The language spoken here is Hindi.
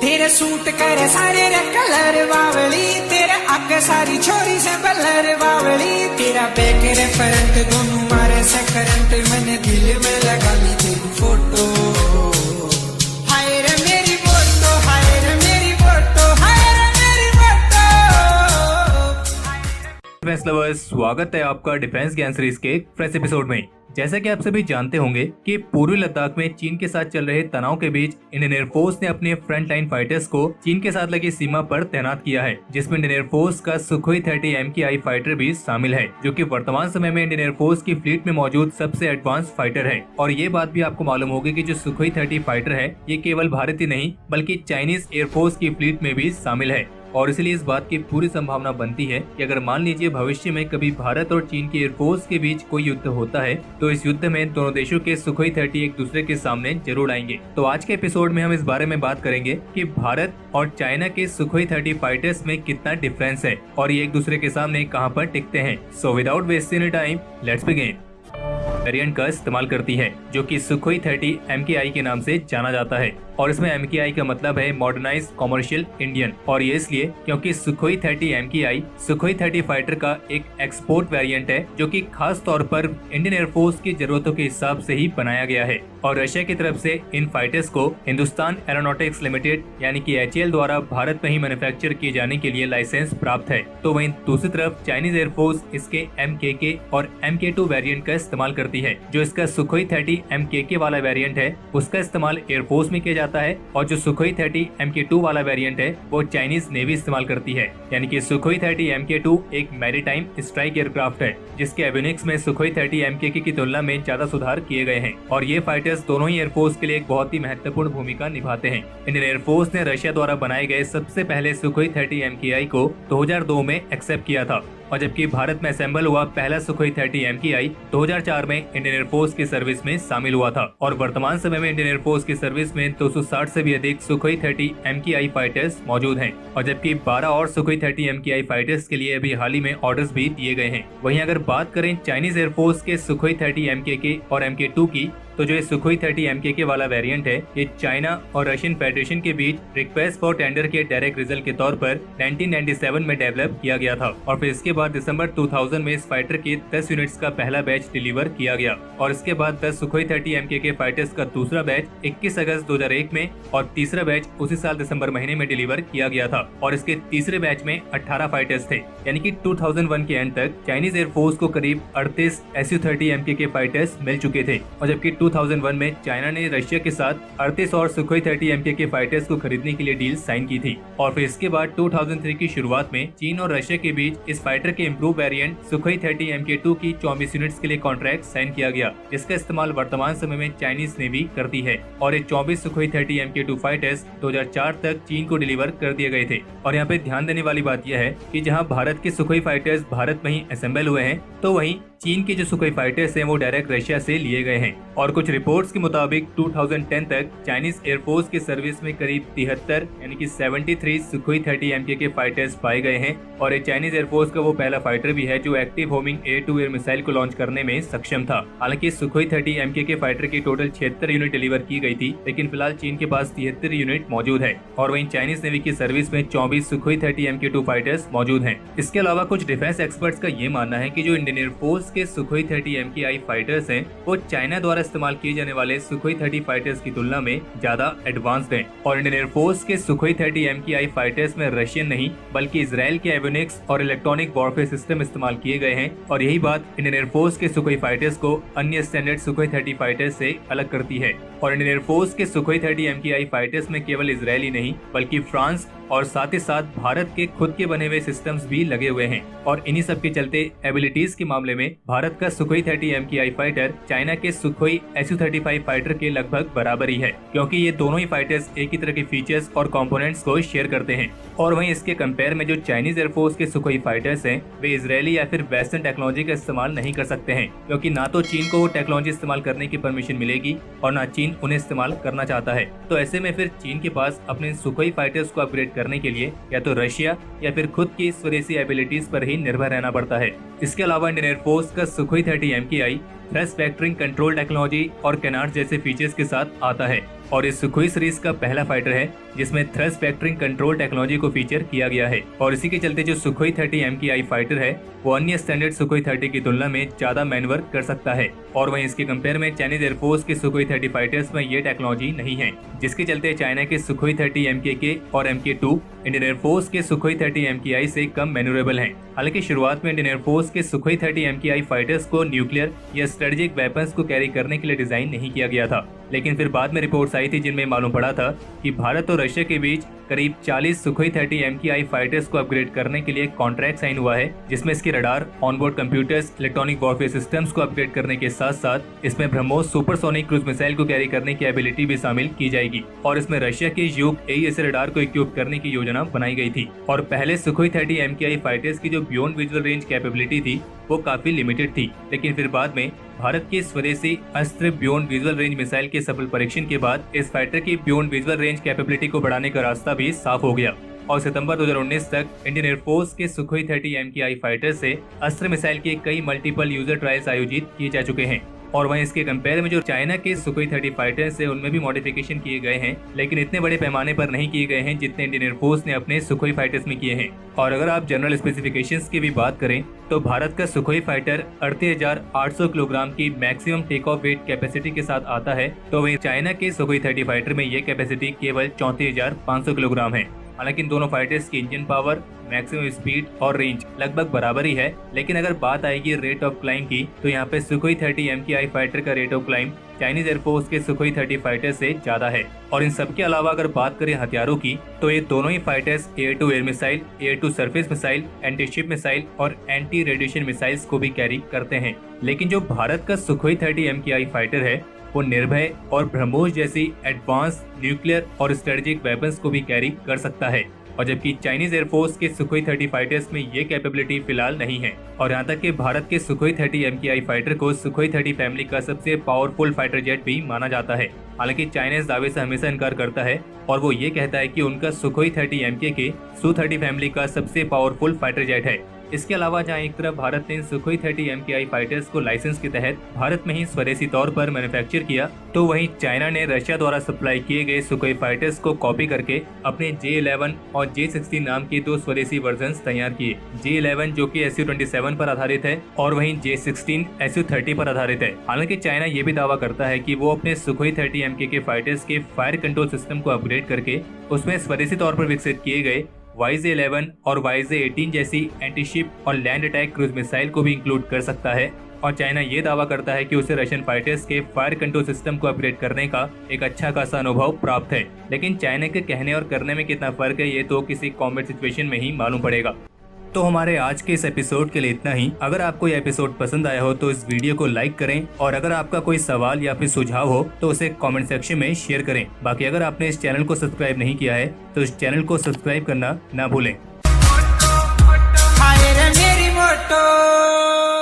तेरे सूट करे सारे रे कलर बावली, तेरे आगे सारी छोरी से बलर बावली, तेरा बैक रे फ्रंट दोनों मारे से करंट, मैंने दिल में लगा ली तेरी फोटो। हाय रे मेरी फोटो, हाय रे मेरी फोटो, हाय रे मेरी फोटो। डिफेंस लवर्स, स्वागत है आपका डिफेंस ज्ञान सीरीज के फ्रेश एपिसोड में। जैसा कि आप सभी जानते होंगे कि पूर्वी लद्दाख में चीन के साथ चल रहे तनाव के बीच इंडियन एयरफोर्स ने अपने फ्रंट लाइन फाइटर्स को चीन के साथ लगी सीमा पर तैनात किया है, जिसमें इंडियन एयरफोर्स का सुखोई 30 MKI फाइटर भी शामिल है, जो कि वर्तमान समय में इंडियन एयरफोर्स की फ्लीट में मौजूद सबसे एडवांस फाइटर है। और ये बात भी आपको मालूम होगी कि जो सुखोई 30 फाइटर है ये केवल भारतीय नहीं बल्कि चाइनीज एयरफोर्स की फ्लीट में भी शामिल है। और इसलिए इस बात की पूरी संभावना बनती है कि अगर मान लीजिए भविष्य में कभी भारत और चीन की एयरफोर्स के बीच कोई युद्ध होता है तो इस युद्ध में दोनों देशों के सुखोई 30 एक दूसरे के सामने जरूर आएंगे। तो आज के एपिसोड में हम इस बारे में बात करेंगे कि भारत और चाइना के सुखोई 30 फाइटर्स में कितना डिफरेंस है और ये एक दूसरे के सामने कहां पर टिकते हैं। So without wasting any time, let's begin. Variant का इस्तेमाल करती है जो कि सुखोई 30 MKI के नाम से जाना जाता है, और इसमें MKI का मतलब है मॉडर्नाइज कमर्शियल इंडियन, और ये इसलिए क्योंकि सुखोई 30 MKI सुखोई 30 फाइटर का एक एक्सपोर्ट वेरिएंट है जो कि खास तौर पर इंडियन एयरफोर्स की जरूरतों के हिसाब से ही बनाया गया है। और रशिया की तरफ से इन फाइटर्स को हिंदुस्तान एरोनॉटिक्स लिमिटेड यानी कि HAL द्वारा भारत में ही मैन्युफैक्चर किए जाने के लिए लाइसेंस प्राप्त है। तो वहीं दूसरी तरफ चाइनीज एयरफोर्स इसके MKK और MK2 वेरिएंट का इस्तेमाल करती है। जो इसका सुखोई 30 MKK वाला वेरिएंट है उसका इस्तेमाल एयरफोर्स में किया जाता है, और जो सुखोई 30 MK2 वाला वेरिएंट है वो चाइनीज नेवी इस्तेमाल करती है। यानी कि सुखोई 30 MK2 एक मैरीटाइम स्ट्राइक एयरक्राफ्ट है जिसके एवियोनिक्स में सुखोई 30 MKK की तुलना में ज्यादा सुधार किए गए हैं, और ये फाइटर्स दोनों ही एयरफोर्स के लिए एक बहुत ही महत्वपूर्ण भूमिका निभाते हैं। इंडियन एयरफोर्स ने रशिया द्वारा बनाए गए सबसे पहले सुखोई 30 MKI को 2002 में एक्सेप्ट किया था, और जबकि भारत में असेंबल हुआ पहला सुखोई 30 MKI 2004 में इंडियन एयरफोर्स की सर्विस में शामिल हुआ था। और वर्तमान समय में इंडियन एयरफोर्स की सर्विस में 260 से भी अधिक सुखोई 30 MKI फाइटर्स मौजूद हैं, और जबकि 12 और सुखोई 30 MKI फाइटर्स के लिए अभी हाल ही में ऑर्डर्स भी दिए गए हैं। वहीं अगर बात करें चाइनीज एयरफोर्स के सुखोई 30 MKK और MK2 की, तो जो ये सुखोई 30 MKK वाला वेरिएंट है ये चाइना और रशियन फेडरेशन के बीच रिक्वेस्ट फॉर टेंडर के डायरेक्ट रिजल्ट के तौर पर 1997 में डेवलप किया गया था, और फिर इसके बाद दिसंबर 2000 में इस फाइटर के 10 यूनिट्स का पहला बैच डिलीवर किया गया, और इसके बाद 10 सुखोई 30 MKK फाइटर्स का दूसरा बैच 21 अगस्त 2001 में और तीसरा बैच उसी साल दिसंबर महीने में डिलीवर किया गया था, और इसके तीसरे बैच में 18 फाइटर्स थे। यानी कि 2001 के एंड तक चाइनीज एयरफोर्स को करीब 38 Su-30 MKK फाइटर्स मिल चुके थे, और जबकि 2001 में चाइना ने रशिया के साथ 38 और सुखोई 30 MKK फाइटर्स को खरीदने के लिए डील साइन की थी। और फिर इसके बाद 2003 की शुरुआत में चीन और रशिया के बीच इस फाइटर के इम्प्रूव वेरिएंट सुखोई 30 MK2 की 24 यूनिट्स के लिए कॉन्ट्रैक्ट साइन किया गया, जिसका इस्तेमाल वर्तमान समय में चाइनीज नेवी करती है। और ये 24 सुखोई 30 MK2 फाइटर्स 2004 तक चीन को डिलीवर कर दिए गए थे। और यहाँ पे ध्यान देने वाली बात यह है कि जहाँ भारत के सुखोई फाइटर्स भारत में ही असेंबल हुए हैं, तो वहीं चीन के जो सुखोई फाइटर्स हैं वो डायरेक्ट रशिया से लिए गए हैं। और कुछ रिपोर्ट्स के मुताबिक 2010 तक चाइनीज एयरफोर्स की सर्विस में करीब 73 यानी कि 73 सुखोई 30 MKK फाइटर्स पाए गए हैं, और ये चाइनीज एयरफोर्स का वो पहला फाइटर भी है जो active homing air to air missile को लॉन्च करने में सक्षम था। हालांकि सुखोई 30 MKK फाइटर की टोटल 76 यूनिट डिलीवर की गई थी, लेकिन फिलहाल चीन के पास 73 यूनिट मौजूद है, और वहीं चाइनीज नेवी की सर्विस में 24 सुखोई 30 MK2 फाइटर्स मौजूद हैं। इसके अलावा कुछ डिफेंस एक्सपर्ट्स का ये मानना है कि जो इंडियन एयरफोर्स के सुखोई 30 MKI फाइटर्स हैं वो चाइना द्वारा इस्तेमाल किए जाने वाले सुखोई 30 फाइटर्स की तुलना में ज्यादा एडवांस्ड हैं, और इंडियन एयरफोर्स के सुखोई 30 MKI फाइटर्स में रशियन नहीं बल्कि इजराइल के एवियोनिक्स और इलेक्ट्रॉनिक वॉरफेयर सिस्टम इस्तेमाल किए गए हैं, और यही बात इंडियन एयरफोर्स के सुखोई फाइटर्स को अन्य स्टैंडर्ड सुखोई 30 फाइटर्स से अलग करती है। और इंडियन एयरफोर्स के सुखोई 30 MKI फाइटर्स में केवल इजरायली नहीं बल्कि फ्रांस और साथ ही साथ भारत के खुद के बने हुए सिस्टम्स भी लगे हुए हैं, और इन्हीं सब के चलते एबिलिटीज के मामले में भारत का सुखोई 30 MKI फाइटर चाइना के सुखोई Su-35 फाइटर के लगभग बराबर ही है, क्योंकि ये दोनों ही फाइटर्स एक ही तरह के फीचर्स और कंपोनेंट्स को शेयर करते हैं। और वहीं इसके कंपेयर में जो चाइनीज एयरफोर्स के सुखोई फाइटर्स हैं वे इजरायली या फिर वेस्टर्न टेक्नोलॉजी का इस्तेमाल नहीं कर सकते हैं, क्योंकि ना तो चीन को वो टेक्नोलॉजी इस्तेमाल करने की परमिशन मिलेगी और ना चीन उन्हें इस्तेमाल करना चाहता है। तो ऐसे में फिर चीन के पास अपने सुखोई फाइटर्स को अपग्रेड करने के लिए या तो रशिया या फिर खुद की स्वदेशी एबिलिटीज पर ही निर्भर रहना पड़ता है। इसके अलावा इंडियन एयरफोर्स का Sukhoi 30 MKI thrust vectoring control technology और कैनार्ड जैसे फीचर्स के साथ आता है और इस सुखोई सीरीज का पहला फाइटर है जिसमें थ्रस्ट वेक्टरिंग कंट्रोल टेक्नोलॉजी को फीचर किया गया है और इसी के चलते जो सुखोई 30 MKI फाइटर है वो अन्य स्टैंडर्ड सुखोई 30 की तुलना में ज्यादा मैनवर कर सकता है और वहीं इसके कंपेयर में चाइनीज एयरफोर्स के सुखोई 30 फाइटर्स में ये टेक्नोलॉजी नहीं है, जिसके चलते चाइना के सुखोई 30 MKK और MK2 इंडियन एयरफोर्स के सुखोई 30 MKI से कम मैन्यूरेबल हैं। हालांकि शुरुआत में इंडियन एयरफोर्स के सुखोई 30 MKI फाइटर्स को न्यूक्लियर या स्ट्रेटेजिक वेपन्स को कैरी करने के लिए डिजाइन नहीं किया गया था, लेकिन फिर बाद में रिपोर्ट्स आई थी जिनमें मालूम पड़ा था कि भारत और रशिया के बीच करीब 40 सुखोई 30 MKI फाइटर्स को अपग्रेड करने के लिए कॉन्ट्रैक्ट साइन हुआ है, जिसमें इसके radar, onboard computers, electronic warfare systems को अपग्रेड करने के साथ साथ इसमें ब्रह्मोस सुपरसोनिक क्रूज मिसाइल को कैरी करने की एबिलिटी भी शामिल की जाएगी और इसमें रशिया के युग AESA रडार को इक्विप करने की योजना बनाई गई थी। और पहले सुखोई 30 MKI फाइटर्स की जो बियॉन्ड विजुअल रेंज कैपेबिलिटी थी वो काफी लिमिटेड थी, लेकिन फिर बाद में भारत की स्वदेशी अस्त्र बियॉन्ड विजुअल रेंज मिसाइल के सफल परीक्षण के बाद इस फाइटर की बियॉन्ड विजुअल रेंज कैपेबिलिटी को बढ़ाने का रास्ता भी साफ हो गया और सितंबर 2019 तक इंडियन एयरफोर्स के सुखोई 30 MKI फाइटर से अस्त्र मिसाइल के कई मल्टीपल यूजर ट्रायल्स आयोजित किए जा चुके हैं। और वहीं इसके कंपेयर में जो चाइना के सुखोई 30 फाइटर्स है उनमें भी मॉडिफिकेशन किए गए हैं, लेकिन इतने बड़े पैमाने पर नहीं किए गए हैं जितने इंडियन एयरफोर्स ने अपने सुखोई फाइटर्स में किए हैं। और अगर आप जनरल स्पेसिफिकेशंस की भी बात करें तो भारत का सुखोई फाइटर 38,800 किलोग्राम की maximum take off weight capacity के साथ आता है, तो वहीं चाइना के सुखोई 30 फाइटर में ये कैपेसिटी केवल 34,500 किलोग्राम है। हालांकि इन दोनों फाइटर्स की इंजन पावर, मैक्सिमम स्पीड और रेंज लगभग बराबर ही है, लेकिन अगर बात आएगी रेट ऑफ क्लाइम की तो यहाँ पे सुखोई 30 MKI फाइटर का rate of climb Chinese air force के सुखोई 30 फाइटर से ज्यादा है। और इन सब के अलावा अगर बात करें हथियारों की तो ये दोनों ही fighters air to air missile, air to surface missile, anti ship missile और एंटी रेडिएशन मिसाइल्स को भी कैरी करते हैं। लेकिन जो भारत का सुखोई 30 MKI फाइटर है वो निर्भय और ब्रह्मोस जैसी एडवांस न्यूक्लियर और स्ट्रेटेजिक वेपन्स को भी कैरी कर सकता है, और जबकि चाइनीज एयरफोर्स के सुखोई 30 फाइटर्स में ये कैपेबिलिटी फिलहाल नहीं है। और यहाँ तक कि भारत के सुखोई 30 MKI फाइटर को सुखोई 30 फैमिली का सबसे पावरफुल फाइटर जेट भी माना जाता है। हालांकि चाइना इस दावे से हमेशा इनकार करता है और वो ये कहता है कि उनका सुखोई 30 MKK Su-30 फैमिली का सबसे पावरफुल फाइटर जेट है। इसके अलावा जहां एक तरफ भारत ने सुखोई 30 MKI फाइटर्स को लाइसेंस के तहत भारत में ही स्वदेशी तौर पर मैन्युफैक्चर किया, तो वहीं चाइना ने रशिया द्वारा सप्लाई किए गए सुखोई फाइटर्स को कॉपी करके अपने J-11 और J-16 नाम के दो स्वदेशी वर्जन्स तैयार किए। J-11 जो कि Su-27 पर आधारित है और वहीं J-16 Su-30 पर आधारित है। हालांकि चाइना ये भी दावा करता है कि वो अपने सुखोई 30 MKK फाइटर्स के फायर कंट्रोल सिस्टम को अपग्रेड करके उसमें स्वदेशी तौर पर विकसित किए गए YJ-11 और YJ-18 जैसी एंटी शिप और लैंड अटैक क्रूज मिसाइल को भी इंक्लूड कर सकता है। और चाइना ये दावा करता है कि उसे रशियन फाइटर्स के फायर कंट्रोल सिस्टम को अपग्रेड करने का एक अच्छा खासा अनुभव प्राप्त है, लेकिन चाइना के कहने और करने में कितना फर्क है ये तो किसी कॉम्बैट सिचुएशन में ही मालूम पड़ेगा। तो हमारे आज के इस एपिसोड के लिए इतना ही। अगर आपको ये एपिसोड पसंद आया हो तो इस वीडियो को लाइक करें और अगर आपका कोई सवाल या फिर सुझाव हो तो उसे कमेंट सेक्शन में शेयर करें। बाकी अगर आपने इस चैनल को सब्सक्राइब नहीं किया है तो इस चैनल को सब्सक्राइब करना ना भूलें। हाय रे मेरी मोटो।